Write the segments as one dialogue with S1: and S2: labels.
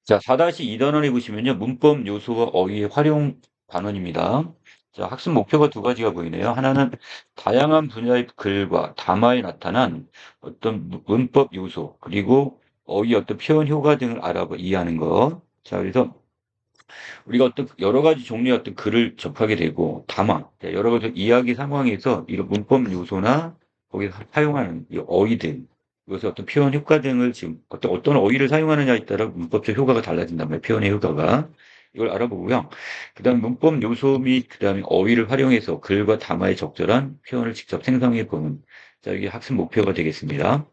S1: 자, 4-2단원에 보시면요. 문법 요소와 어휘의 활용 단원입니다. 자, 학습 목표가 두 가지가 보이네요. 하나는 다양한 분야의 글과 담화에 나타난 어떤 문법 요소, 그리고 어휘 어떤 표현 효과 등을 알아보 이해하는 것. 자, 그래서 우리가 어떤 여러 가지 종류의 어떤 글을 접하게 되고 담화, 자, 여러 가지 이야기 상황에서 이런 문법 요소나 거기서 사용하는 이 어휘들, 이것의 어떤 표현 효과 등을 지금 어떤 어휘를 사용하느냐에 따라 문법적 효과가 달라진단 말이에요. 표현의 효과가. 이걸 알아보고요. 그다음 문법 요소 및 그다음에 어휘를 활용해서 글과 담화에 적절한 표현을 직접 생성해 보는, 자, 이게 학습 목표가 되겠습니다.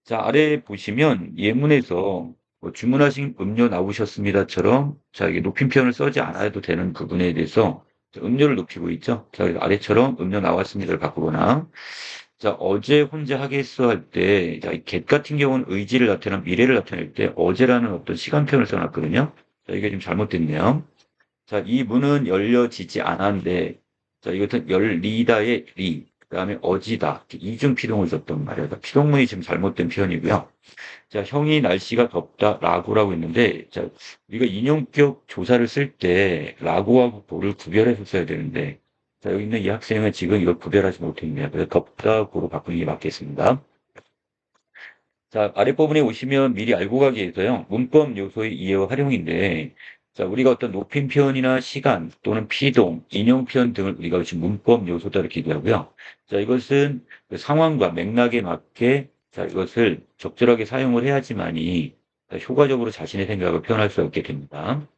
S1: 자, 아래 보시면 예문에서 뭐 주문하신 음료 나오셨습니다처럼, 자, 이게 높임 표현을 쓰지 않아도 되는 부분에 대해서 음료를 높이고 있죠. 자, 그래서 아래처럼 음료 나왔습니다를 바꾸거나, 자, 어제 혼자 하겠어 할 때, 자, 이 get 같은 경우는 의지를 나타내는 미래를 나타낼 때 어제라는 어떤 시간 표현을 써놨거든요. 자, 이게 좀 잘못됐네요. 자, 이 문은 열려지지 않았는데, 자, 이것은 열리다의 리, 그 다음에 어지다, 이중 피동을 썼단 말이에요. 그러니까 피동문이 지금 잘못된 표현이고요. 자, 형이 날씨가 덥다, 라고라고 했는데, 자, 우리가 인용격 조사를 쓸 때, 라고하고 고를 구별해서 써야 되는데, 자, 여기 있는 이 학생은 지금 이걸 구별하지 못했네요. 그래서 덥다, 고로 바꾸는 게 맞겠습니다. 자, 아랫부분에 오시면 미리 알고 가기 위해서요. 문법 요소의 이해와 활용인데, 자, 우리가 어떤 높임 표현이나 시간 또는 피동, 인용 표현 등을 우리가 지금 문법 요소다 이렇게 얘기하고요. 자, 이것은 그 상황과 맥락에 맞게, 자, 이것을 적절하게 사용을 해야지만이 효과적으로 자신의 생각을 표현할 수 있게 됩니다.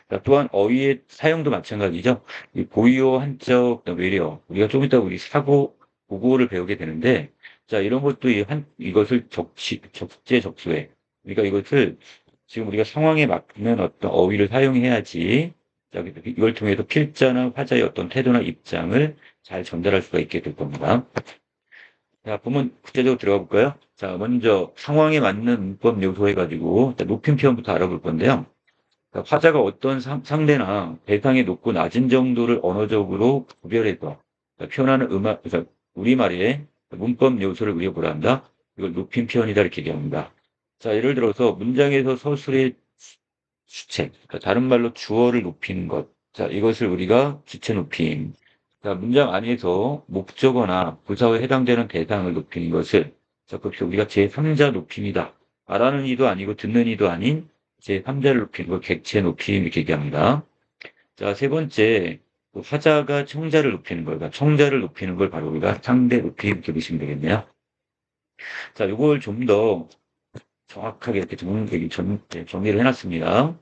S1: 자, 또한 어휘의 사용도 마찬가지죠. 이 고유어, 한적, 외려. 우리가 좀 이따 우리 사고, 국어를 배우게 되는데, 자, 이런 것도 이것을 적재적소에. 그러니까 이것을 지금 우리가 상황에 맞는 어떤 어휘를 사용해야지, 자, 이걸 통해서 필자나 화자의 어떤 태도나 입장을 잘 전달할 수가 있게 될 겁니다. 자, 보면 구체적으로 들어가 볼까요? 자, 먼저 상황에 맞는 문법 요소 해가지고, 자, 높임 표현부터 알아볼 건데요. 그러니까 화자가 어떤 상대나 대상의 높고 낮은 정도를 언어적으로 구별해서 표현하는 그래서 우리말의 문법 요소를 우리가 뭐라 한다? 이걸 높임 표현이다 이렇게 얘기합니다. 자, 예를 들어서 문장에서 서술의 주체, 그러니까 다른 말로 주어를 높이는 것. 자, 이것을 우리가 주체 높임. 자, 문장 안에서 목적어나 부사에 해당되는 대상을 높이는 것을, 자, 그것이 우리가 제3자 높임이다. 말하는 이도 아니고 듣는 이도 아닌 제3자를 높이는 걸 객체 높임 이렇게 얘기합니다. 자, 세 번째, 그 화자가 청자를 높이는 걸, 그러니까 청자를 높이는 걸 바로 우리가 상대 높임 이렇게 보시면 되겠네요. 자, 이걸 좀 더 정확하게 이렇게 정리를 해놨습니다.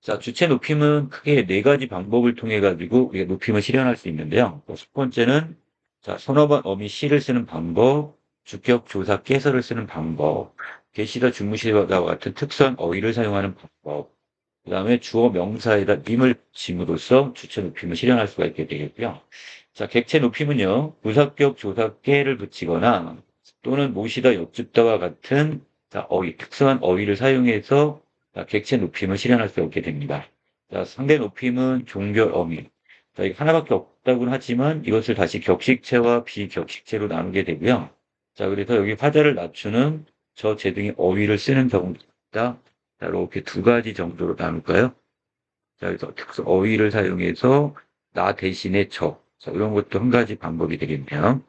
S1: 자, 주체 높임은 크게 네 가지 방법을 통해 가지고 우리가 높임을 실현할 수 있는데요. 첫 번째는, 자, 서너 번 어미 시를 쓰는 방법, 주격 조사 깨서를 쓰는 방법, 계시다 주무시다와 같은 특수한 어휘를 사용하는 방법, 그 다음에 주어 명사에다 님을 붙임으로써 주체 높임을 실현할 수가 있게 되겠고요. 자, 객체 높임은요, 부사격 조사 깨를 붙이거나 또는 모시다 역줍다와 같은, 자, 어휘, 특수한 어휘를 사용해서, 자, 객체 높임을 실현할 수 있게 됩니다. 자, 상대 높임은 종결 어미. 자, 이거 하나밖에 없다고는 하지만 이것을 다시 격식체와 비격식체로 나누게 되고요. 자, 그래서 여기 화자를 낮추는 저, 제 등의 어휘를 쓰는 경우가 있다. 자, 이렇게 두 가지 정도로 나눌까요? 자, 그래서 특수 어휘를 사용해서 나 대신에 저. 자, 이런 것도 한 가지 방법이 되겠네요.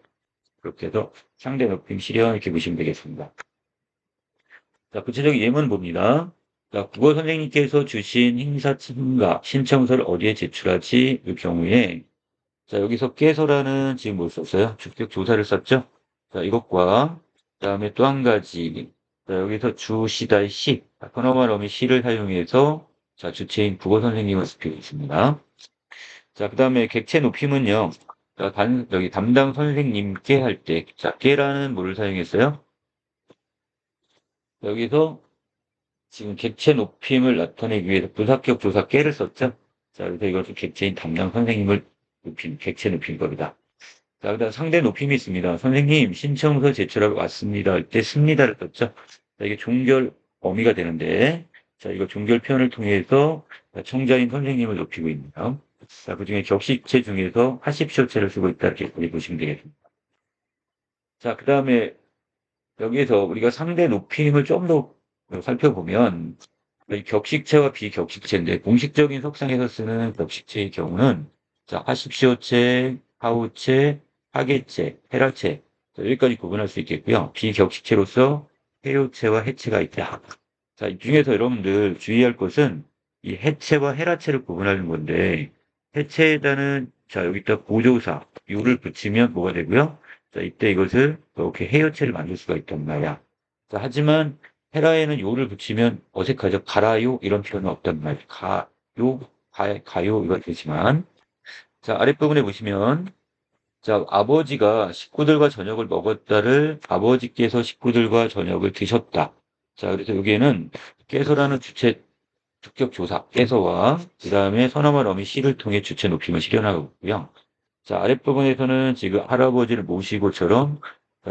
S1: 그렇게 해서 상대 높임 실현 이렇게 보시면 되겠습니다. 자, 구체적인 예문 봅니다. 자, 국어 선생님께서 주신 행사 참가 신청서를 어디에 제출하지? 이 경우에, 자, 여기서 깨서라는 지금 뭘 썼어요? 주격 조사를 썼죠? 자, 이것과, 그 다음에 또 한 가지, 자, 여기서 주시다의 시, 번호말 어미 시를 사용해서, 자, 주체인 국어 선생님을 쓰고 있습니다. 자, 그 다음에 객체 높임은요, 자, 여기 담당 선생님께 할 때, 자, 깨라는 뭐를 사용했어요? 여기서 지금 객체 높임을 나타내기 위해서 부사격 조사 깨를 썼죠? 자, 그래서 이것을 객체인 담당 선생님을 객체 높임 겁니다. 자, 그다음 상대 높임이 있습니다. 선생님, 신청서 제출하고 왔습니다. 할 때 습니다를 썼죠? 자, 이게 종결 어미가 되는데, 자, 이거 종결 표현을 통해서 청자인 선생님을 높이고 있네요. 자, 그 중에 격식체 중에서 하십시오체를 쓰고 있다. 이렇게 보시면 되겠습니다. 자, 그 다음에 여기에서 우리가 상대 높임을 좀 더 살펴보면, 이 격식체와 비격식체인데 공식적인 석상에서 쓰는 격식체의 경우는 자, 하십시오체, 하우체, 하계체, 헤라체 자, 여기까지 구분할 수 있겠고요. 비격식체로서 해요체와 해체가 있다. 자, 이 중에서 여러분들 주의할 것은 이 해체와 헤라체를 구분하는 건데 해체에다는 자, 여기다 보조사 요를 붙이면 뭐가 되고요. 자, 이때 이것을 이렇게 해요체를 만들 수가 있단 말이야. 자, 하지만 헤라에는 요를 붙이면 어색하죠. 가라요 이런 표현은 없단 말이에요. 가요, 가요 이거 되지만 자 아랫부분에 보시면 자 아버지가 식구들과 저녁을 먹었다를 아버지께서 식구들과 저녁을 드셨다. 자 그래서 여기에는 깨서라는 주체 특격 조사 깨서와 그 다음에 서너말 어미 시를 통해 주체 높임을 실현하고 있고요. 자, 아랫부분에서는 지금 할아버지를 모시고처럼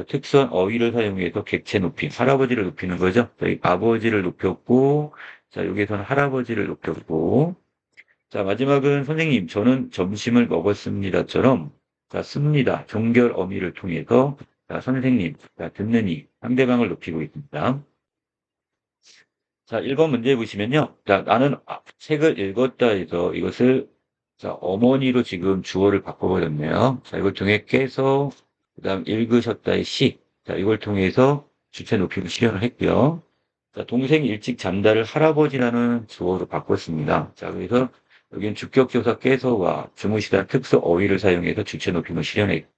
S1: 특수한 어휘를 사용해서 객체 높임, 할아버지를 높이는 거죠. 저희 아버지를 높였고, 자, 여기에서는 할아버지를 높였고, 자, 마지막은 선생님, 저는 점심을 먹었습니다처럼, 자, 씁니다. 종결 어미를 통해서, 자, 선생님, 자, 듣는 이, 상대방을 높이고 있습니다. 자, 1번 문제 보시면요. 자, 나는 책을 읽었다 해서 이것을 자, 어머니로 지금 주어를 바꿔버렸네요. 자, 이걸 통해 깨서, 그 다음 읽으셨다의 시. 자, 이걸 통해서 주체 높이를 실현을 했고요. 자, 동생이 일찍 잔다를 할아버지라는 주어로 바꿨습니다. 자, 그래서 여기는 주격조사 깨서와 주무시다 특수 어휘를 사용해서 주체 높임을 실현했고.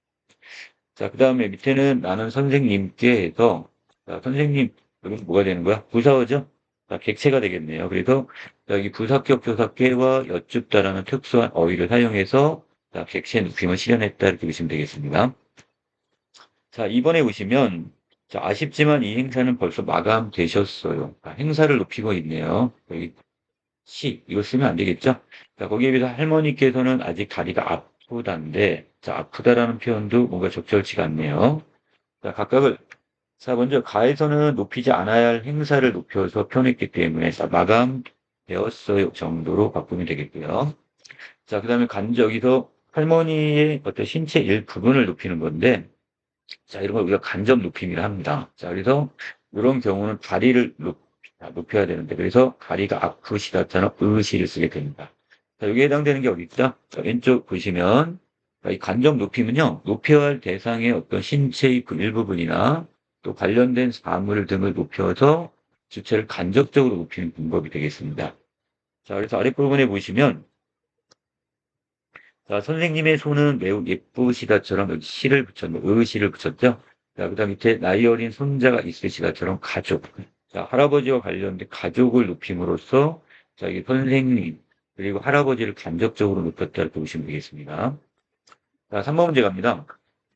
S1: 자, 그 다음에 밑에는 나는 선생님께 해서, 자, 선생님, 여기 뭐가 되는 거야? 부사어죠? 자, 객체가 되겠네요. 그래서 여기 부사격 조사께와 여쭙다라는 특수한 어휘를 사용해서 자, 객체 높임을 실현했다 이렇게 보시면 되겠습니다. 자, 이번에 보시면 자, 아쉽지만 이 행사는 벌써 마감되셨어요. 자, 행사를 높이고 있네요. 여기 이거 쓰면 안 되겠죠? 자, 거기에 비해서 할머니께서는 아직 다리가 아프단데 자, 아프다라는 표현도 뭔가 적절치가 않네요. 자, 각각을 자, 먼저 가에서는 높이지 않아야 할 행사를 높여서 표현했기 때문에 자, 마감되었어요 정도로 바꾸면 되겠고요. 자, 그 다음에 여기서 할머니의 어떤 신체 일부분을 높이는 건데 자, 이런 걸 우리가 간접 높임이라 합니다. 자, 그래서 이런 경우는 다리를 높여야 되는데 그래서 다리가 아프시다처럼 의시를 쓰게 됩니다. 자, 여기에 해당되는 게 어디 있죠? 자, 왼쪽 보시면 자, 이 간접 높임은요. 높여야 할 대상의 어떤 신체의 그 일부분이나 또 관련된 사물 등을 높여서 주체를 간접적으로 높이는 방법이 되겠습니다. 자, 그래서 아랫부분에 보시면 자, 선생님의 손은 매우 예쁘시다처럼 여기 시를 붙였네. 의시를 붙였죠. 자, 그 다음 밑에 나이 어린 손자가 있으시다처럼 가족. 자, 할아버지와 관련된 가족을 높임으로써 자, 이 선생님 그리고 할아버지를 간접적으로 높였다 이렇게 보시면 되겠습니다. 자, 3번 문제 갑니다.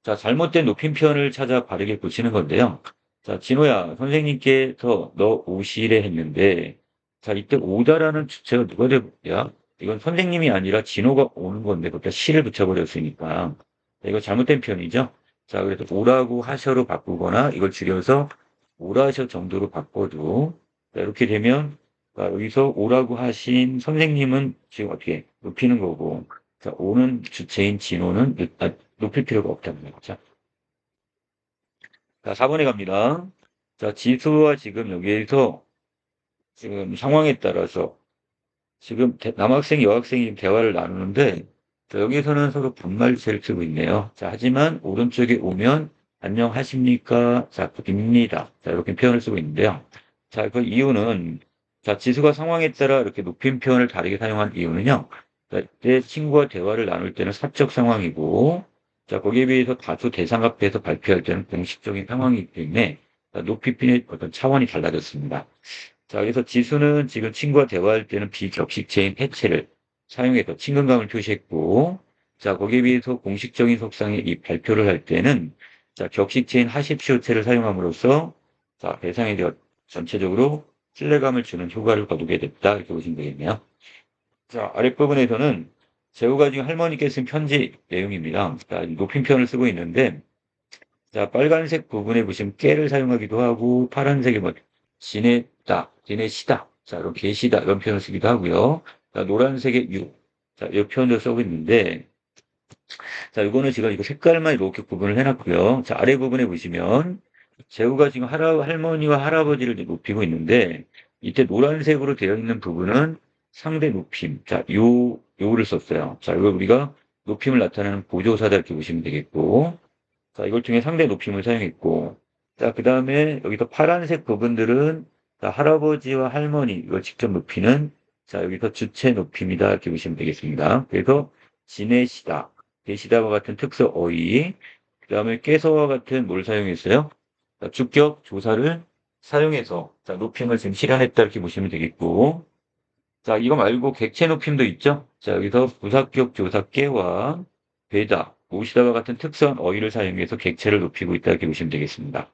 S1: 자, 잘못된 높임 표현을 찾아 바르게 고치는 건데요. 자, 진호야, 선생님께서 너 오시래 했는데, 자, 이때 오다라는 주체가 누가 되야? 이건 선생님이 아니라 진호가 오는 건데, 거기다 시를 붙여버렸으니까. 자, 이거 잘못된 표현이죠? 자, 그래서 오라고 하셔로 바꾸거나, 이걸 줄여서 오라셔 정도로 바꿔도, 자, 이렇게 되면, 자, 여기서 오라고 하신 선생님은 지금 어떻게 높이는 거고, 자, 오는 주체인 진호는 일단 높일 필요가 없다는 거죠. 자, 4번에 갑니다. 자, 지수와 지금 여기에서 지금 상황에 따라서 지금 남학생, 여학생이 지금 대화를 나누는데 자, 여기서는 서로 반말체를 쓰고 있네요. 자, 하지만 오른쪽에 오면 안녕하십니까? 자, 입니다. 자, 이렇게 표현을 쓰고 있는데요. 자, 그 이유는 자, 지수가 상황에 따라 이렇게 높임 표현을 다르게 사용한 이유는요. 자, 내 친구와 대화를 나눌 때는 사적 상황이고 자, 거기에 비해서 다수 대상 앞에서 발표할 때는 공식적인 상황이기 때문에 자, 높임의 어떤 차원이 달라졌습니다. 자, 그래서 지수는 지금 친구와 대화할 때는 비격식체인 해체를 사용해서 친근감을 표시했고, 자, 거기에 비해서 공식적인 석상의 이 발표를 할 때는, 자, 격식체인 하십시오체를 사용함으로써, 자, 대상에 대해 전체적으로 신뢰감을 주는 효과를 거두게 됐다. 이렇게 보시면 되겠네요. 자, 아랫부분에서는 재우가 지금 할머니께 쓴 편지 내용입니다. 자, 높임 표현을 쓰고 있는데, 자, 빨간색 부분에 보시면 깨를 사용하기도 하고, 파란색이 뭐, 지냈다, 지내시다. 자, 이렇게 계시다. 이런 표현을 쓰기도 하고요. 자, 노란색의 유. 자, 이 표현도 쓰고 있는데, 자, 이거는 지금 이거 색깔만 이렇게 구분을 해놨고요. 자, 아래 부분에 보시면, 재우가 지금 할머니와 할아버지를 높이고 있는데, 이때 노란색으로 되어 있는 부분은 상대 높임. 자, 요를 썼어요. 자, 이걸 우리가 높임을 나타내는 보조사다 이렇게 보시면 되겠고. 자, 이걸 통해 상대 높임을 사용했고. 자, 그 다음에 여기서 파란색 부분들은 자, 할아버지와 할머니 이걸 직접 높이는 자, 여기서 주체 높임이다 이렇게 보시면 되겠습니다. 그래서 지내시다, 계시다와 같은 특수 어휘, 그 다음에 깨서와 같은 뭘 사용했어요? 자, 주격 조사를 사용해서 자, 높임을 지금 실현했다 이렇게 보시면 되겠고. 자, 이거 말고 객체 높임도 있죠? 자, 여기서 부사격 조사 깨와 되다, 오시다와 같은 특수한 어휘를 사용해서 객체를 높이고 있다 이렇게 보시면 되겠습니다.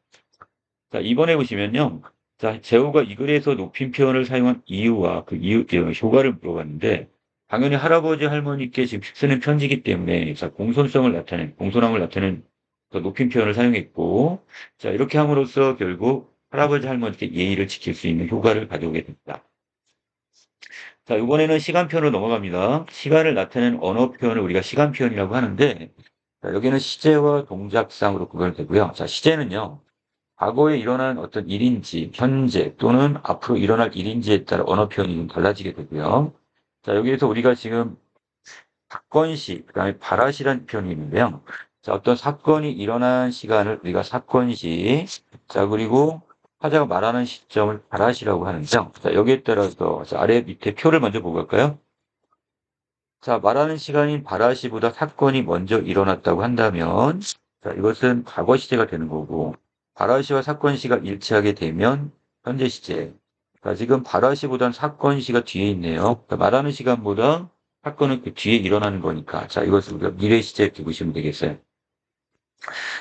S1: 자, 이번에 보시면요. 자, 재호가 이 글에서 높임 표현을 사용한 이유와 그 이유, 효과를 물어봤는데, 당연히 할아버지, 할머니께 지금 쓰는 편지이기 때문에, 자, 공손함을 나타내는 그 높임 표현을 사용했고, 자, 이렇게 함으로써 결국 할아버지, 할머니께 예의를 지킬 수 있는 효과를 가져오게 됩니다. 자, 이번에는 시간표현으로 넘어갑니다. 시간을 나타내는 언어 표현을 우리가 시간 표현이라고 하는데, 자, 여기는 시제와 동작상으로 구별되고요. 자, 시제는요. 과거에 일어난 어떤 일인지, 현재 또는 앞으로 일어날 일인지에 따라 언어 표현이 좀 달라지게 되고요. 자, 여기에서 우리가 지금 사건시, 그다음에 발화시라는 표현이 있는데요. 자, 어떤 사건이 일어난 시간을 우리가 사건시, 자, 그리고 화자가 말하는 시점을 발화시라고 하는데요. 자, 여기에 따라서 자, 아래 밑에 표를 먼저 보고 갈까요? 자, 말하는 시간인 발화시보다 사건이 먼저 일어났다고 한다면, 자, 이것은 과거 시제가 되는 거고, 발화시와 사건 시가 일치하게 되면 현재 시제. 자, 지금 발화시보다는 사건 시가 뒤에 있네요. 자, 말하는 시간보다 사건은 그 뒤에 일어나는 거니까. 자, 이것을 우리가 미래 시제 이렇게 보시면 되겠어요.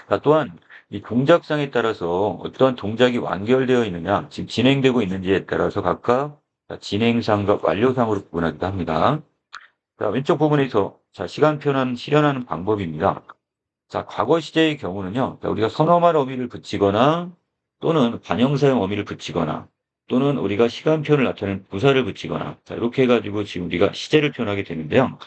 S1: 자, 또한 이 동작상에 따라서 어떤 동작이 완결되어 있느냐, 지금 진행되고 있는지에 따라서 각각 진행상과 완료상으로 구분하기도 합니다. 자, 왼쪽 부분에서 자, 시간표는 실현하는 방법입니다. 자, 과거 시제의 경우는요. 자, 우리가 선어말 어미를 붙이거나 또는 관형사형 어미를 붙이거나 또는 우리가 시간표를 나타내는 부사를 붙이거나 자, 이렇게 해가지고 지금 우리가 시제를 표현하게 되는데요.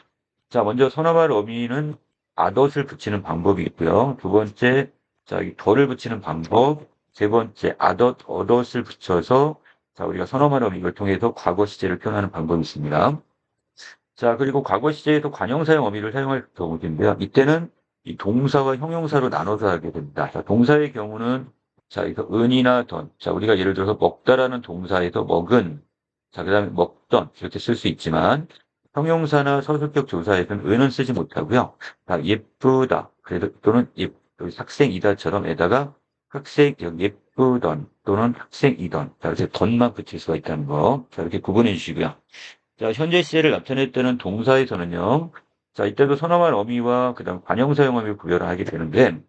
S1: 자, 먼저 선어말 어미는 아덧을 붙이는 방법이 있고요. 두 번째, 자, 이 덜을 붙이는 방법. 세 번째, 아덧, 어덧을 붙여서 자, 우리가 선어말 어미를 통해서 과거 시제를 표현하는 방법이 있습니다. 자, 그리고 과거 시제에서 관형사형 어미를 사용할 경우인데요. 이때는 이 동사와 형용사로 나눠서 하게 됩니다. 자, 동사의 경우는 자, 이거 은이나 던. 자, 우리가 예를 들어서 먹다라는 동사에서 먹은, 자, 그 다음에 먹던 이렇게 쓸 수 있지만 형용사나 서술격 조사에서는 은은 쓰지 못하고요. 자, 예쁘다. 그래도 또는 여기 학생이다처럼에다가 학생 예쁘던 또는 학생이던. 자, 그래서 던만 붙일 수가 있다는 거. 자, 이렇게 구분해 주시고요. 자, 현재 시제를 나타낼 때는 동사에서는요. 자, 이때도 선어말 어미와 그다음 관형사용 어미를 구별을 하게 되는데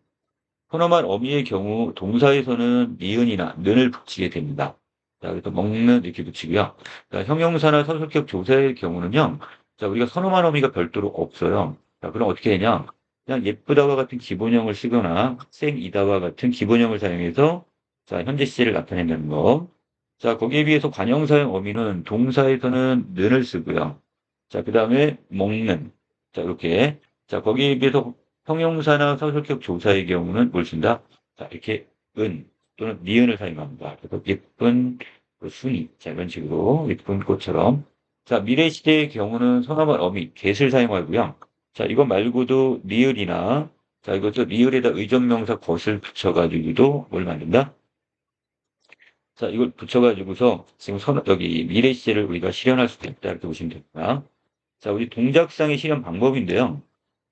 S1: 선어말 어미의 경우 동사에서는 니은이나 는을 붙이게 됩니다. 자, 그래서 먹는 이렇게 붙이고요. 자, 형용사나 서술격 조사의 경우는요. 자, 우리가 선어말 어미가 별도로 없어요. 자, 그럼 어떻게 되냐? 그냥 예쁘다와 같은 기본형을 쓰거나 학생이다와 같은 기본형을 사용해서 자, 현재 시제를 나타낸다는 거. 자, 거기에 비해서 관형사용 어미는 동사에서는 는을 쓰고요. 자, 그 다음에 먹는. 자, 이렇게. 자, 거기에 비해서 형용사나 서술격 조사의 경우는 뭘 쓴다? 자, 이렇게 은 또는 니은을 사용합니다. 그래서 예쁜 그 순이. 자, 이런 식으로 예쁜 꽃처럼. 자, 미래 시대의 경우는 선어말 어미, get을 사용하고요. 자, 이거 말고도 리을이나 자, 이것도 리을에다 의존명사 것을 붙여가지고도 뭘 만든다? 자, 이걸 붙여가지고서 지금 여기 미래 시제를 우리가 실현할 수도 있다. 이렇게 보시면 됩니다. 자, 우리 동작상의 실현 방법인데요.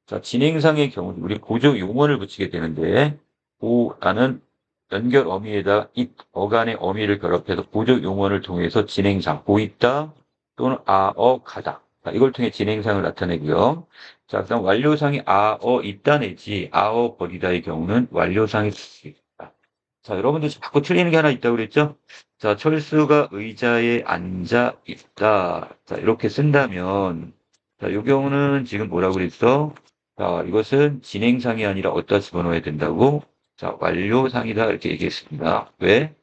S1: 자, 진행상의 경우 우리 보조 용언을 붙이게 되는데 보라는 연결 어미에다 잇, 어간의 어미를 결합해서 보조 용언을 통해서 진행상 보있다 또는 아어 가다. 자, 이걸 통해 진행상을 나타내고요. 자, 그다음 완료상이 아어 있다 내지 아어 버리다의 경우는 완료상이 쓰겠습니다. 자, 여러분들 자꾸 틀리는 게 하나 있다고 그랬죠? 자, 철수가 의자에 앉아 있다. 자, 이렇게 쓴다면, 자, 이 경우는 지금 뭐라고 그랬어? 자, 이것은 진행상이 아니라 어디다 집어넣어야 된다고? 자, 완료상이다. 이렇게 얘기했습니다. 왜?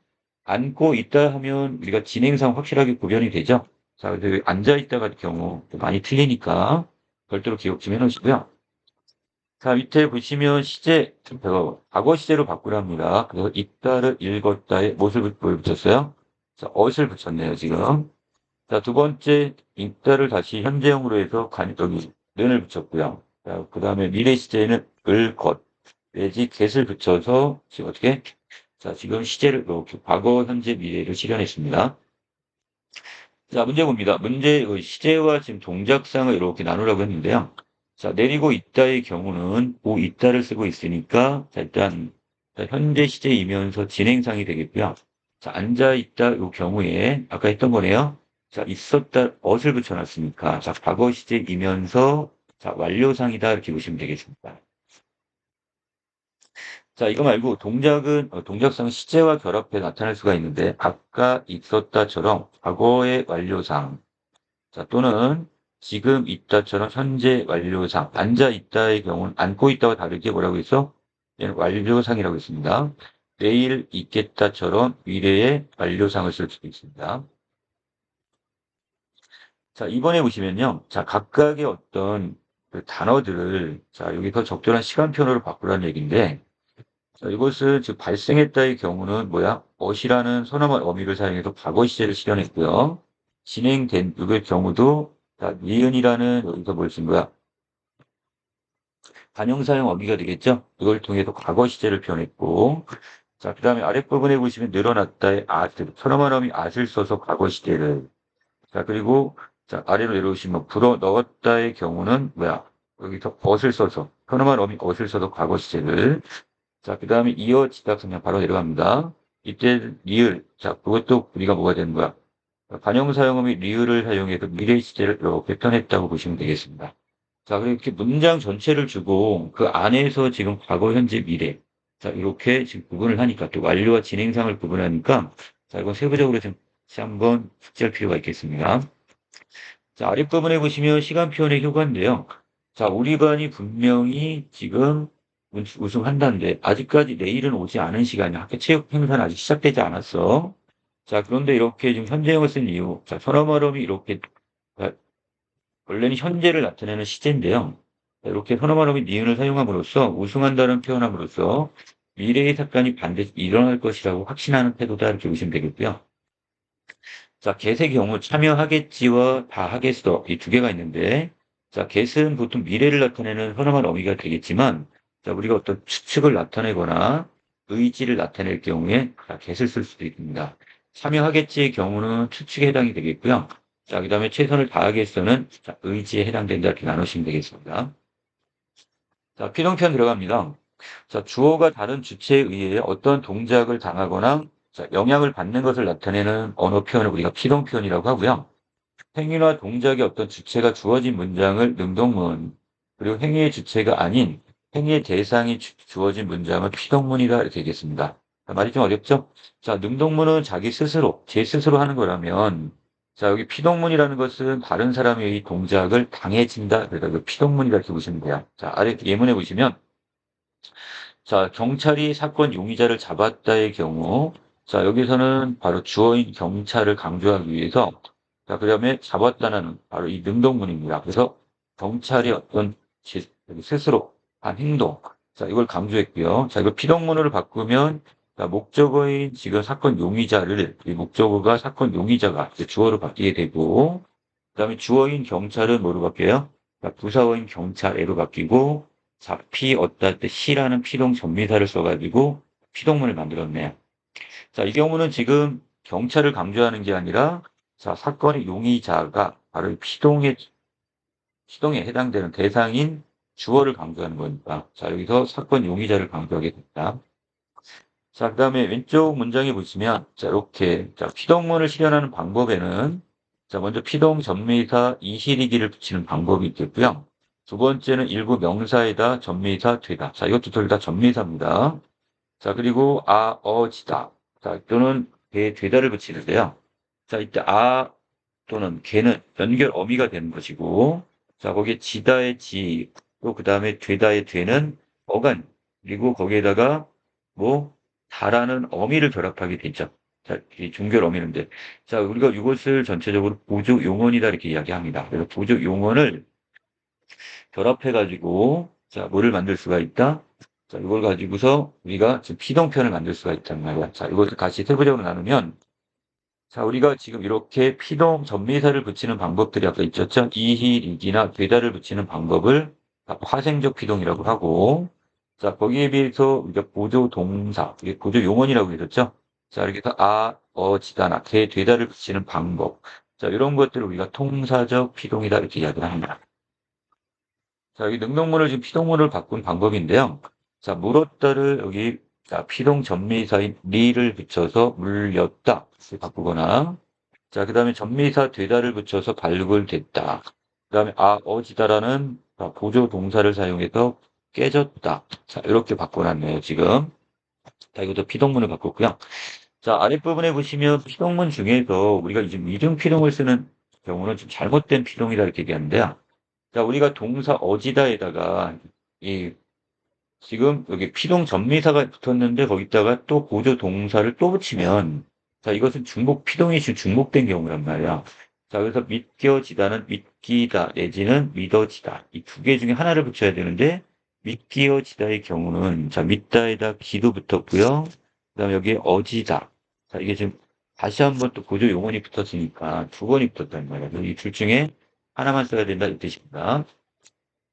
S1: 앉고 있다 하면 우리가 진행상 확실하게 구별이 되죠? 자, 근데 앉아 있다 같은 경우 많이 틀리니까 별도로 기억 좀 해놓으시고요. 자, 밑에 보시면 시제, 과거 시제로 바꾸랍니다. 그래서 있다를 읽었다의 무엇을 붙였어요? 자, 엇을 붙였네요, 지금. 자, 두 번째, 있다를 다시 현재형으로 해서 여기, 는을 붙였고요. 자, 그 다음에 미래 시제에는 을, 것, 내지 get을 붙여서, 지금 어떻게? 자, 지금 시제를, 이렇게 과거, 현재, 미래를 실현했습니다. 자, 문제 봅니다. 문제, 시제와 지금 동작상을 이렇게 나누라고 했는데요. 자, 내리고 있다의 경우는 고 있다를 쓰고 있으니까, 자, 일단, 자, 현재 시제이면서 진행상이 되겠고요. 자, 앉아 있다 이 경우에, 아까 했던 거네요. 자, 있었다, 엇을 붙여놨으니까, 자, 과거 시제이면서, 자, 완료상이다, 이렇게 보시면 되겠습니다. 자, 이거 말고 동작은 동작상 시제와 결합해 나타날 수가 있는데 아까 있었다처럼 과거의 완료상 자, 또는 지금 있다처럼 현재 완료상 앉아 있다의 경우는 앉고 있다와 다르게 뭐라고 했어? 얘는 완료상이라고 했습니다. 내일 있겠다처럼 미래의 완료상을 쓸 수도 있습니다. 자, 이번에 보시면요. 자, 각각의 어떤 그 단어들을 자, 여기서 적절한 시간표로 바꾸라는 얘기인데 자, 이것은 즉 발생했다의 경우는 뭐야? 엇이라는 선어말 어미를 사용해서 과거 시제를 실현했고요. 진행된 이의 경우도 자, 니은이라는 여기서 뭘 쓴 거야? 반영사용 어미가 되겠죠? 이걸 통해서 과거 시제를 표현했고 자, 그 다음에 아랫부분에 보시면 늘어났다의 앗을 선어말 어미 앗을 써서 과거 시제를 자, 그리고 자, 아래로 내려오시면 불어 넣었다의 경우는 뭐야? 여기서 엇을 써서 선어말 어미 엇을 써서 과거 시제를 자, 그 다음에 이어지다 그냥 바로 내려갑니다. 이때 리을. 자, 그것도 우리가 뭐가 되는 거야? 반영 사용음이 리을을 사용해서 미래 시제를 이렇게 표현했다고 보시면 되겠습니다. 자, 그렇게 문장 전체를 주고 그 안에서 지금 과거, 현재, 미래. 자, 이렇게 지금 구분을 하니까 또 완료와 진행상을 구분하니까 자, 이건 세부적으로 좀 다시 한번 숙지할 필요가 있겠습니다. 자, 아랫부분에 보시면 시간 표현의 효과인데요. 자, 우리 반이 분명히 지금 우승한다는데 아직까지 내일은 오지 않은 시간이 학교 체육 행사는 아직 시작되지 않았어. 자, 그런데 이렇게 지금 현재형을 쓴 이유. 자, 선어말음이 이렇게 자, 원래는 현재를 나타내는 시제인데요. 자, 이렇게 선어말음이 니은을 사용함으로써 우승한다는 표현함으로써 미래의 사건이 반드시 일어날 것이라고 확신하는 태도다 이렇게 보시면 되겠고요. 자, get의 경우 참여하겠지와 다 하겠어 이 두 개가 있는데 자, get은 보통 미래를 나타내는 선언한 어미가 되겠지만 자, 우리가 어떤 추측을 나타내거나 의지를 나타낼 경우에 자, get을 쓸 수도 있습니다. 참여하겠지의 경우는 추측에 해당이 되겠고요. 자, 그 다음에 최선을 다하겠어는 자, 의지에 해당된다 이렇게 나누시면 되겠습니다. 자, 피동편 들어갑니다. 자, 주어가 다른 주체에 의해 어떤 동작을 당하거나 자, 영향을 받는 것을 나타내는 언어 표현을 우리가 피동 표현이라고 하고요. 행위나 동작의 어떤 주체가 주어진 문장을 능동문, 그리고 행위의 주체가 아닌 행위의 대상이 주어진 문장은 피동문이다 이렇게 되겠습니다. 자, 말이 좀 어렵죠? 자, 능동문은 자기 스스로, 제 스스로 하는 거라면 자, 여기 피동문이라는 것은 다른 사람의 이 동작을 당해진다. 그래서 그 피동문이다 이렇게 보시면 돼요. 자, 아래 예문에 보시면 자, 경찰이 사건 용의자를 잡았다의 경우, 자, 여기서는 바로 주어인 경찰을 강조하기 위해서, 자, 그 다음에 잡았다는 바로 이 능동문입니다. 그래서 경찰이 어떤 스스로 한 행동, 자, 이걸 강조했고요. 자, 이걸 피동문으로 바꾸면, 자, 목적어인 지금 사건 용의자를, 이 목적어가 사건 용의자가 이제 주어로 바뀌게 되고, 그 다음에 주어인 경찰은 뭐로 바뀌어요? 자, 부사어인 경찰에로 바뀌고, 잡히 얻다 할 때 시라는 피동 전미사를 써가지고 피동문을 만들었네요. 자, 이 경우는 지금 경찰을 강조하는 게 아니라 자, 사건의 용의자가 바로 피동에 해당되는 대상인 주어를 강조하는 거니까. 자, 여기서 사건 용의자를 강조하게 됩니다. 자, 그 다음에 왼쪽 문장에 보시면 자, 이렇게 자, 피동문을 실현하는 방법에는 자, 먼저 피동 전미사 이시리기를 붙이는 방법이 있겠고요. 두 번째는 일부 명사에다 전미사 되다. 자, 이것도 둘 다 전미사입니다. 자, 그리고 지다. 자, 또는 개 되다를 붙이는데요. 자, 이때 또는 개는 연결 어미가 되는 것이고, 자, 거기에 지다의 지, 또 그 다음에 되다의 되는 어간, 그리고 거기에다가 뭐, 다라는 어미를 결합하게 되죠. 자, 이 중결 어미인데, 자, 우리가 이것을 전체적으로 보조 용언이다 이렇게 이야기합니다. 그래서 보조 용언을 결합해가지고, 자, 뭐를 만들 수가 있다? 자, 이걸 가지고서 우리가 지금 피동편을 만들 수가 있단 말이야. 자, 이것을 같이 세부적으로 나누면, 자, 우리가 지금 이렇게 피동 전미사를 붙이는 방법들이 아까 있었죠? 이희리기나 되다를 붙이는 방법을 화생적 피동이라고 하고, 자, 거기에 비해서 우리가 보조 동사, 이게 보조 용언이라고 했었죠? 자, 이렇게 해서 지다나, 되다를 붙이는 방법. 자, 이런 것들을 우리가 통사적 피동이다 이렇게 이야기를 합니다. 자, 여기 능동문을 지금 피동문을 바꾼 방법인데요. 자, 물었다를 여기 자, 피동 전미사인 리를 붙여서 물렸다 이렇게 바꾸거나, 자, 그 다음에 전미사 되다를 붙여서 발굴됐다. 그 다음에 어지다라는 보조 동사를 사용해서 깨졌다. 자, 이렇게 바꿔놨네요, 지금. 자, 이것도 피동문을 바꿨고요. 자, 아랫부분에 보시면 피동문 중에서 우리가 지금 이중 피동을 쓰는 경우는 좀 잘못된 피동이다 이렇게 얘기하는데요. 자, 우리가 동사 어지다에다가 이 지금 여기 피동 전미사가 붙었는데 거기다가 또 보조 동사를 또 붙이면 자, 이것은 중복 피동이 지금 중복된 경우란 말이야. 자, 그래서 믿겨지다는 믿기다 내지는 믿어지다. 이 두 개 중에 하나를 붙여야 되는데 믿기어지다의 경우는 자, 믿다에다 기도 붙었고요. 그다음에 여기에 어지다. 자, 이게 지금 다시 한번 또 보조 용언이 붙었으니까 두 번이 붙었단 말이야. 이 둘 중에 하나만 써야 된다 이 뜻입니다.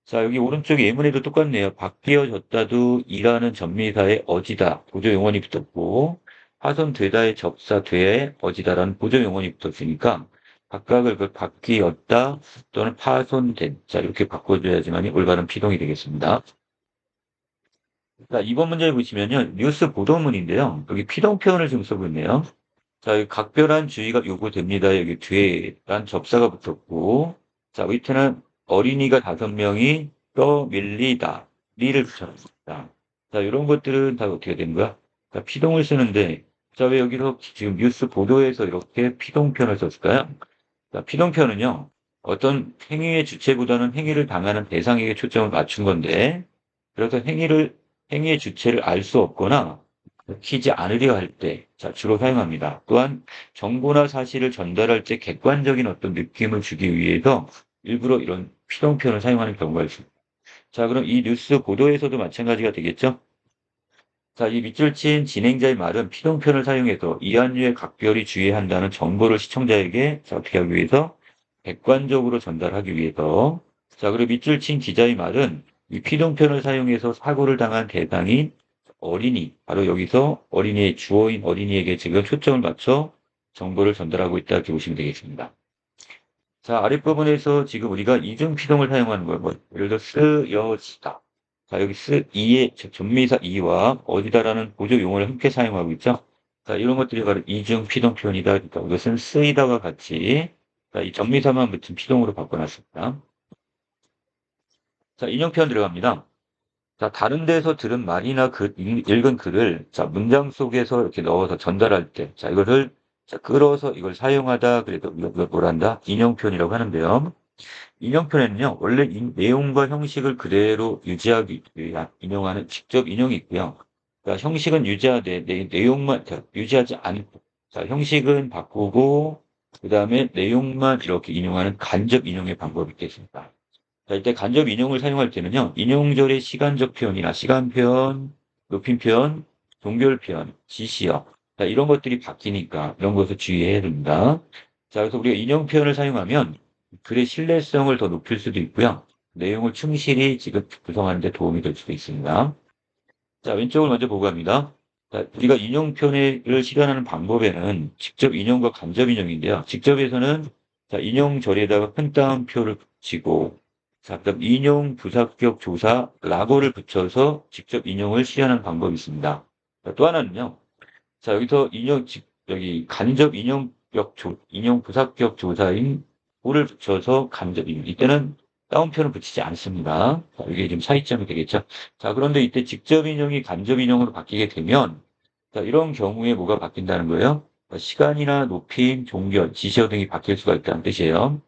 S1: 자, 여기 오른쪽 예문에도 똑같네요. 바뀌어졌다도 이라는 전미사에 어지다 보조 용언이 붙었고 파손되다의 접사 되에 어지다라는 보조 용언이 붙었으니까 각각을 그 바뀌었다 또는 파손된 자 이렇게 바꿔줘야지만이 올바른 피동이 되겠습니다. 자, 이번 문제 보시면요. 뉴스 보도문인데요. 여기 피동 표현을 지금 쓰고 있네요. 자, 여기 각별한 주의가 요구됩니다. 여기 뒤에란 접사가 붙었고, 자, 밑에는 어린이가 5명이 떠밀리다. 리를 붙여놨습니다. 자, 이런 것들은 다 어떻게 된 거야? 자, 피동을 쓰는데, 자, 왜 여기서 지금 뉴스 보도에서 이렇게 피동 표현을 썼을까요? 자, 피동 표현은요, 어떤 행위의 주체보다는 행위를 당하는 대상에게 초점을 맞춘 건데, 그래서 행위의 주체를 알 수 없거나, 키지 않으려 할 때, 자, 주로 사용합니다. 또한 정보나 사실을 전달할 때 객관적인 어떤 느낌을 주기 위해서 일부러 이런 피동 표현을 사용하는 경우가 있습니다. 자, 그럼 이 뉴스 보도에서도 마찬가지가 되겠죠? 자, 이 밑줄 친 진행자의 말은 피동 표현을 사용해서 이한류에 각별히 주의해야 한다는 정보를 시청자에게 자, 어떻게 하기 위해서 객관적으로 전달하기 위해서 자, 그리고 밑줄 친 기자의 말은 이 피동 표현을 사용해서 사고를 당한 대상인 어린이, 바로 여기서 어린이의 주어인 어린이에게 지금 초점을 맞춰 정보를 전달하고 있다 이렇게 보시면 되겠습니다. 자, 아랫부분에서 지금 우리가 이중 피동을 사용하는 거예요. 뭐, 예를 들어 쓰여지다. 자, 여기 이의 전미사 이와 어디다라는 보조 용어를 함께 사용하고 있죠. 자, 이런 것들이 바로 이중 피동 표현이다. 그러니까 이것은 쓰이다와 같이 자, 이 전미사만 붙은 피동으로 바꿔놨습니다. 자, 인용 표현 들어갑니다. 자, 다른 데서 들은 말이나 읽은 글을 자, 문장 속에서 이렇게 넣어서 전달할 때, 자, 이거를 자, 끌어서 이걸 사용하다, 그래도 이걸 뭐란다? 인용 표현이라고 하는데요. 인용 표현은요, 원래 내용과 형식을 그대로 유지하기 위한 인용하는 직접 인용이 있고요. 그러니까 형식은 유지하되 내용만 유지하지 않고, 자, 형식은 바꾸고, 그 다음에 내용만 이렇게 인용하는 간접 인용의 방법이 있겠습니다. 자, 이때 간접 인용을 사용할 때는요, 인용절의 시간적 표현이나 시간 표현, 높임 표현, 동결 표현, 지시어. 자, 이런 것들이 바뀌니까 이런 것을 주의해야 됩니다. 자, 그래서 우리가 인용 표현을 사용하면 글의 신뢰성을 더 높일 수도 있고요. 내용을 충실히 지금 구성하는 데 도움이 될 수도 있습니다. 자, 왼쪽을 먼저 보고 갑니다. 자, 우리가 인용 표현을 실현하는 방법에는 직접 인용과 간접 인용인데요. 직접에서는 자, 인용절에다가 큰 따옴표를 붙이고 자, 그다음 인용 부사격 조사 라고를 붙여서 직접 인용을 실현하는 방법이 있습니다. 자, 또 하나는요. 자, 여기서 여기 간접 인용 부사격 조사인 고를 붙여서 간접 인용. 이때는 따옴표는 붙이지 않습니다. 자, 이게 지금 차이점이 되겠죠. 자, 그런데 이때 직접 인용이 간접 인용으로 바뀌게 되면 자, 이런 경우에 뭐가 바뀐다는 거예요? 시간이나 높임, 종결, 지시어 등이 바뀔 수가 있다는 뜻이에요.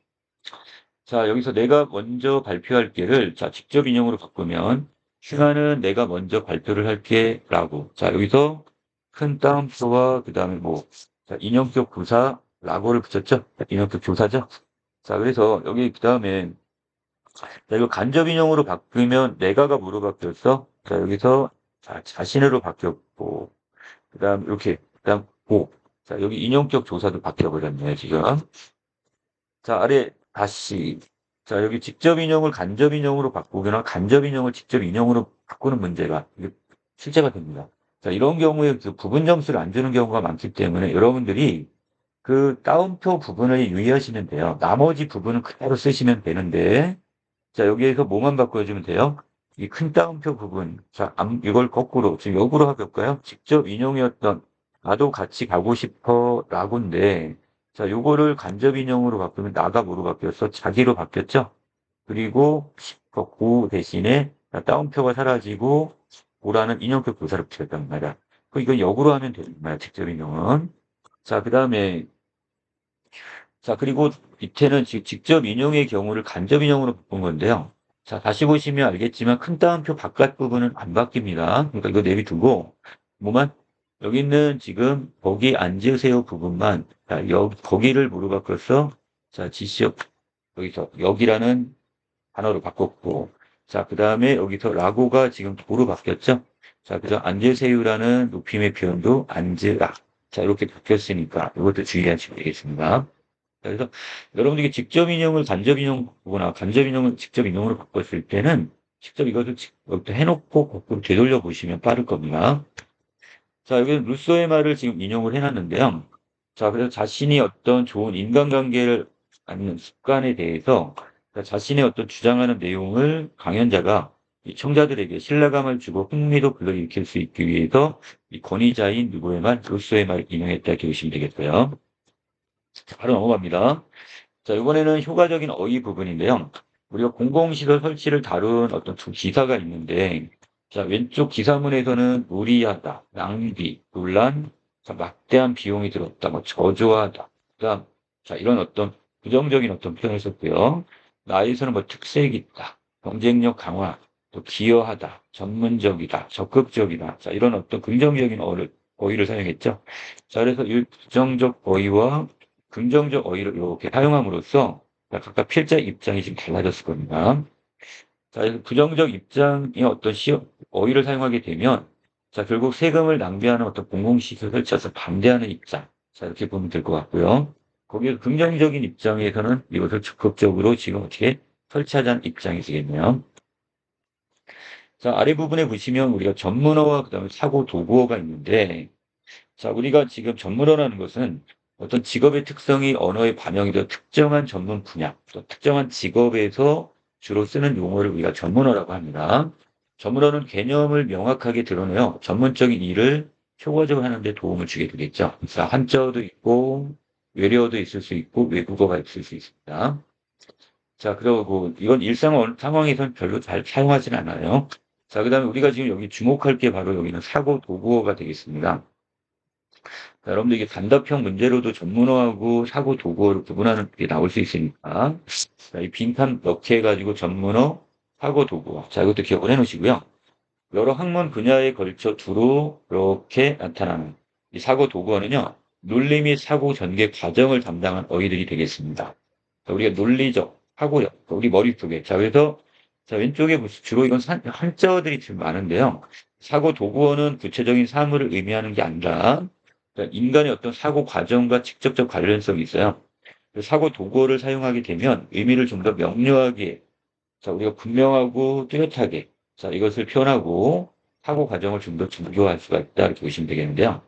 S1: 자, 여기서 내가 먼저 발표할 게를 자, 직접 인용으로 바꾸면 시간은 내가 먼저 발표를 할게 라고. 자, 여기서 큰 따옴표와 그다음에 뭐 자, 인형격 부사 라고를 붙였죠. 인형격 조사죠. 자, 그래서 여기 그다음에 자, 이거 간접 인용으로 바꾸면 내가가 뭐로 바뀌었어? 자, 여기서 자, 자신으로 바뀌었고 그다음 이렇게 그다음 고 자, 여기 인용격 조사도 바뀌어버렸네요, 지금. 자, 아래 다시. 자, 여기 직접 인용을 간접 인용으로 바꾸거나 간접 인용을 직접 인용으로 바꾸는 문제가 이게 실제가 됩니다. 자, 이런 경우에 그 부분 점수를 안 주는 경우가 많기 때문에 여러분들이 그 따옴표 부분을 유의하시면 돼요. 나머지 부분은 그대로 쓰시면 되는데, 자, 여기에서 뭐만 바꿔주면 돼요? 이 큰 따옴표 부분. 자, 이걸 거꾸로, 지금 역으로 해볼까요? 직접 인용이었던, 나도 같이 가고 싶어, 라고인데, 자, 요거를 간접 인용으로 바꾸면 나가 뭐로 바뀌었어? 자기로 바뀌었죠? 그리고 고 대신에 따옴표가 사라지고, 고라는 인용격 부사를 붙였단 말이야. 이건 역으로 하면 되는 거야, 직접 인용은. 자, 그 다음에 자, 그리고 밑에는 지금 직접 인용의 경우를 간접 인용으로 바꾼 건데요. 자, 다시 보시면 알겠지만 큰 따옴표 바깥 부분은 안 바뀝니다. 그러니까 이거 내비두고 뭐만 여기 있는 지금 거기 앉으세요 부분만 자, 거기를 뭐로 바꿨어? 자, 지시역 여기서 여기라는 단어로 바꿨고 자, 그 다음에 여기서 라고가 지금 도로 바뀌었죠? 자, 그래서 앉으세요라는 높임의 표현도 앉으라. 자, 이렇게 바뀌었으니까 이것도 주의하시면 되겠습니다. 그래서 여러분들이 직접 인용을 간접 인용하거나 간접 인용을 직접 인용으로 바꿨을 때는 직접 이것을 여기다 해놓고 거꾸로 되돌려 보시면 빠를 겁니다. 자, 여기는 루소의 말을 지금 인용을 해놨는데요. 자, 그래서 자신이 어떤 좋은 인간관계를 갖는 습관에 대해서 자신의 어떤 주장하는 내용을 강연자가 이 청자들에게 신뢰감을 주고 흥미도 불러일으킬 수 있기 위해서 이 권위자인 누구의 말, 루소의 말을 인용했다 이렇게 보시면 되겠고요. 자, 바로 넘어갑니다. 자, 이번에는 효과적인 어휘 부분인데요. 우리가 공공시설 설치를 다룬 어떤 두 기사가 있는데, 자, 왼쪽 기사문에서는 무리하다, 낭비, 논란, 자, 막대한 비용이 들었다, 뭐 저조하다, 그다음, 자, 이런 어떤 부정적인 어떤 표현을 썼고요. 나에서는 뭐 특색 있다, 경쟁력 강화, 또 기여하다, 전문적이다, 적극적이다, 자, 이런 어떤 긍정적인 어휘를 사용했죠. 자, 그래서 이 부정적 어휘와 긍정적 어휘를 이렇게 사용함으로써 각각 필자 입장이 지금 달라졌을 겁니다. 자, 그래서 부정적 입장의 어떤 어휘를 사용하게 되면 자, 결국 세금을 낭비하는 어떤 공공시설 설치에서 반대하는 입장. 자, 이렇게 보면 될 것 같고요. 거기에 긍정적인 입장에서는 이것을 적극적으로 지금 어떻게 설치하자는 입장이 되겠네요. 자, 아래 부분에 보시면 우리가 전문어와 그다음에 사고 도구어가 있는데 자, 우리가 지금 전문어라는 것은 어떤 직업의 특성이 언어에 반영이 되어 특정한 전문 분야, 또 특정한 직업에서 주로 쓰는 용어를 우리가 전문어라고 합니다. 전문어는 개념을 명확하게 드러내어 전문적인 일을 효과적으로 하는 데 도움을 주게 되겠죠. 그래서 한자어도 있고 외래어도 있을 수 있고 외국어가 있을 수 있습니다. 자, 그리고 이건 일상 상황에서는 별로 잘 사용하지는 않아요. 자, 그다음에 우리가 지금 여기 주목할 게 바로 여기는 사고 도구어가 되겠습니다. 자, 여러분들 이게 단답형 문제로도 전문어하고 사고 도구어를 구분하는 게 나올 수 있으니까 자, 이 빈칸 넣게 해가지고 전문어, 사고 도구어 자 이것도 기억을 해놓으시고요. 여러 학문 분야에 걸쳐 두루 이렇게 나타나는 이 사고 도구어는요. 논리 및 사고 전개 과정을 담당한 어휘들이 되겠습니다. 자, 우리가 논리적, 사고력, 우리 머릿속에 자 그래서 자 왼쪽에 주로 이건 한자어들이 좀 많은데요. 사고 도구어는 구체적인 사물을 의미하는 게 아니라 그러니까 인간의 어떤 사고 과정과 직접적 관련성이 있어요. 사고 도구어를 사용하게 되면 의미를 좀 더 명료하게, 자, 우리가 분명하고 뚜렷하게, 자, 이것을 표현하고 사고 과정을 좀 더 정교할 수가 있다. 이렇게 보시면 되겠는데요.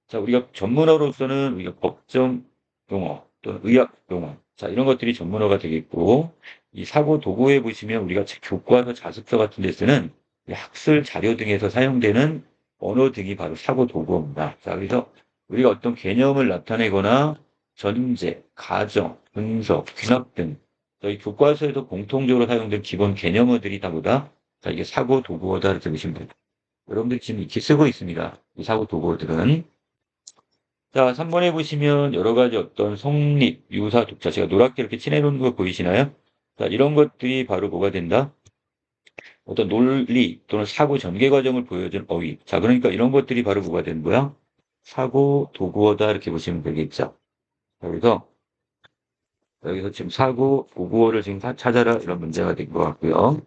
S1: 자, 우리가 전문어로서는 우리가 법정 용어 또는 의학 용어, 자, 이런 것들이 전문어가 되겠고, 이 사고 도구에 보시면 우리가 교과서 자습서 같은 데 쓰는 학술 자료 등에서 사용되는 언어 등이 바로 사고 도구입니다. 자, 그래서 우리가 어떤 개념을 나타내거나 전제, 가정, 분석, 귀납 등 저희 교과서에서 공통적으로 사용된 기본 개념어들이 다 뭐다? 자, 이게 사고 도구어다 이렇게 보시면 됩니다. 여러분들 지금 이렇게 쓰고 있습니다. 이 사고 도구어들은. 자, 3번에 보시면 여러 가지 어떤 성립, 유사, 독자. 제가 노랗게 이렇게 칠해놓은 거 보이시나요? 자, 이런 것들이 바로 뭐가 된다? 어떤 논리 또는 사고 전개 과정을 보여준 어휘. 자, 그러니까 이런 것들이 바로 뭐가 되는 거야? 사고 도구어다 이렇게 보시면 되겠죠. 자, 그래서 여기서 지금 사고 도구어를 지금 찾아라 이런 문제가 된 것 같고요.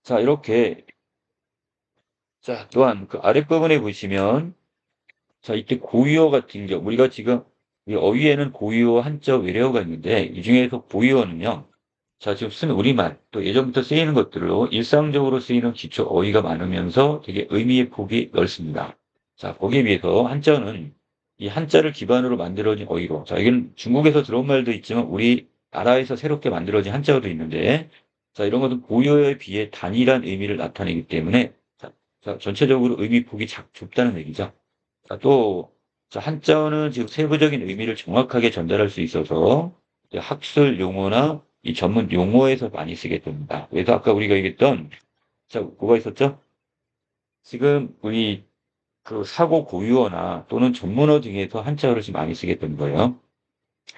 S1: 자, 이렇게 자, 또한 그 아랫부분에 보시면 자, 이때 고유어 같은 경우, 우리가 지금 이 어휘에는 고유어, 한자, 외래어가 있는데, 이 중에서 고유어는요, 자, 지금 쓴 우리말, 또 예전부터 쓰이는 것들로 일상적으로 쓰이는 기초 어휘가 많으면서 되게 의미의 폭이 넓습니다. 자, 거기에 비해서 한자는 이 한자를 기반으로 만들어진 어휘로, 자, 이건 중국에서 들어온 말도 있지만 우리나라에서 새롭게 만들어진 한자어도 있는데, 자, 이런 것은 고유어에 비해 단일한 의미를 나타내기 때문에, 자, 전체적으로 의미 폭이 좁다는 얘기죠. 자, 또, 자, 한자어는 지금 세부적인 의미를 정확하게 전달할 수 있어서 이제 학술 용어나 이 전문 용어에서 많이 쓰게 됩니다. 그래서 아까 우리가 얘기했던, 자, 뭐가 있었죠? 지금 우리 그 사고 고유어나 또는 전문어 등에서 한자어를 지금 많이 쓰게 된 거예요.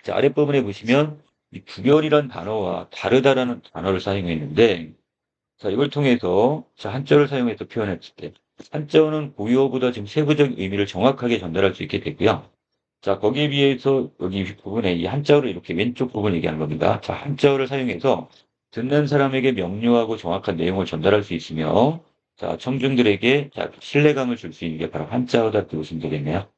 S1: 자, 아랫부분에 보시면 이 구별이란 단어와 다르다라는 단어를 사용했는데, 자, 이걸 통해서 자, 한자어를 사용해서 표현했을 때, 한자어는 고유어보다 지금 세부적인 의미를 정확하게 전달할 수 있게 됐고요. 자, 거기에 비해서 여기 부분에 이 한자어를 이렇게 왼쪽 부분 얘기하는 겁니다. 자, 한자어를 사용해서 듣는 사람에게 명료하고 정확한 내용을 전달할 수 있으며, 자, 청중들에게 자, 신뢰감을 줄 수 있는 게 바로 한자어다 보시면 되겠네요.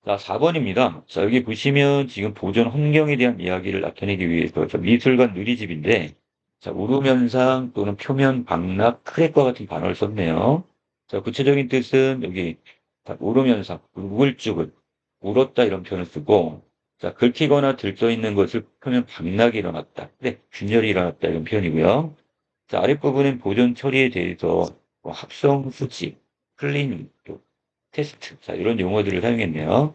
S1: 자, 4번입니다. 자, 여기 보시면 지금 보존 환경에 대한 이야기를 나타내기 위해서 자, 미술관 누리집인데, 자, 우르면상 또는 표면 박락, 크랙과 같은 단어를 썼네요. 자, 구체적인 뜻은 여기 자, 우르면상, 우글쭈글, 울었다 이런 표현을 쓰고, 자, 긁히거나 들떠 있는 것을 표면 박락이 일어났다. 네, 균열이 일어났다 이런 표현이고요. 자, 아랫부분은 보존 처리에 대해서 뭐 합성 수치, 클리닝, 또 테스트, 자, 이런 용어들을 사용했네요.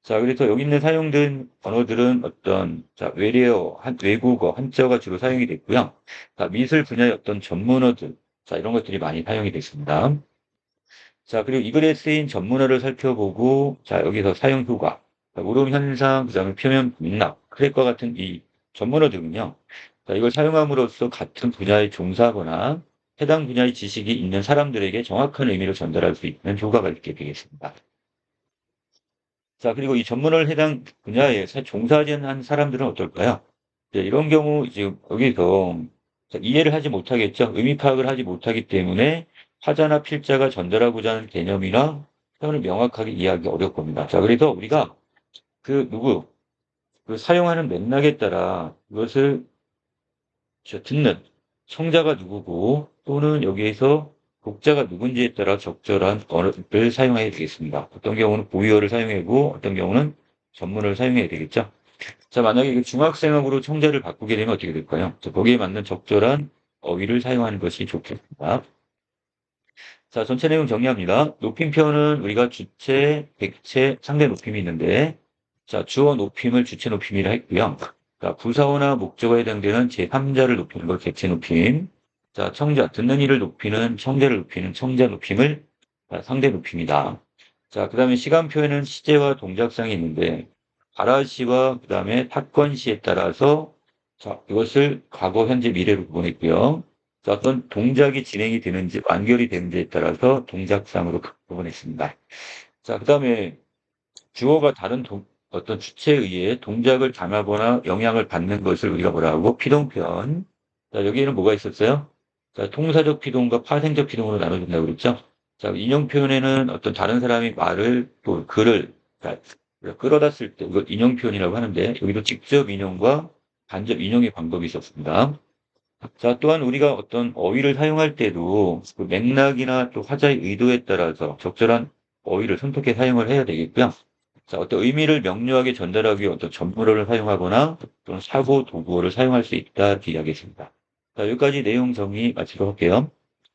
S1: 자, 그래서 여기 있는 사용된 언어들은 어떤, 자, 외래어, 외국어, 한자어가 주로 사용이 됐고요. 자, 미술 분야의 어떤 전문어들, 자, 이런 것들이 많이 사용이 됐습니다. 자, 그리고 이 글에 쓰인 전문어를 살펴보고, 자, 여기서 사용 효과, 자, 울음 현상, 그 다음에 표면 맥락, 크랙과 같은 이 전문어들은요. 자, 이걸 사용함으로써 같은 분야에 종사하거나 해당 분야의 지식이 있는 사람들에게 정확한 의미를 전달할 수 있는 효과가 있게 되겠습니다. 자, 그리고 이 전문을 해당 분야에 종사하지 않은 사람들은 어떨까요? 네, 이런 경우 지금 여기서 자, 이해를 하지 못하겠죠. 의미 파악을 하지 못하기 때문에 화자나 필자가 전달하고자 하는 개념이나 표현을 명확하게 이해하기 어려울 겁니다. 자, 그래서 우리가 그 사용하는 맥락에 따라 이것을 듣는 청자가 누구고 또는 여기에서 독자가 누군지에 따라 적절한 언어를 사용해야 되겠습니다. 어떤 경우는 고유어를 사용하고 어떤 경우는 전문어를 사용해야 되겠죠. 자, 만약에 이게 중학생하고 청자를 바꾸게 되면 어떻게 될까요? 자, 거기에 맞는 적절한 어휘를 사용하는 것이 좋겠습니다. 자, 전체 내용 정리합니다. 높임표는 우리가 주체, 객체, 상대 높임이 있는데, 자, 주어 높임을 주체 높임이라 했고요. 자, 부사어나 목적어에 해당되는 제3자를 높이는 걸 객체 높임. 자, 청자, 듣는 이를 높이는 청자를 높이는 청자 높임을 상대 높임이다. 자, 그 다음에 시간표에는 시제와 동작상이 있는데, 바라시와 그 다음에 탁권시에 따라서 자, 이것을 과거, 현재, 미래로 구분했고요. 자, 어떤 동작이 진행이 되는지 완결이 되는지에 따라서 동작상으로 구분했습니다. 자, 그 다음에 주어가 다른 어떤 주체에 의해 동작을 당하거나 영향을 받는 것을 우리가 뭐라 하고 피동편. 자, 여기에는 뭐가 있었어요? 자, 통사적 피동과 파생적 피동으로 나눠진다고 그랬죠? 자, 인용 표현에는 어떤 다른 사람이 말을 또 글을 자, 끌어다 쓸 때 이걸 인용 표현이라고 하는데 여기도 직접 인용과 간접 인용의 방법이 있었습니다. 자, 또한 우리가 어떤 어휘를 사용할 때도 그 맥락이나 또 화자의 의도에 따라서 적절한 어휘를 선택해 사용을 해야 되겠고요. 자, 어떤 의미를 명료하게 전달하기 위해 어떤 전문어를 사용하거나 또는 사고 도구어를 사용할 수 있다 이야기했습니다. 자, 여기까지 내용 정리 마치도록 할게요.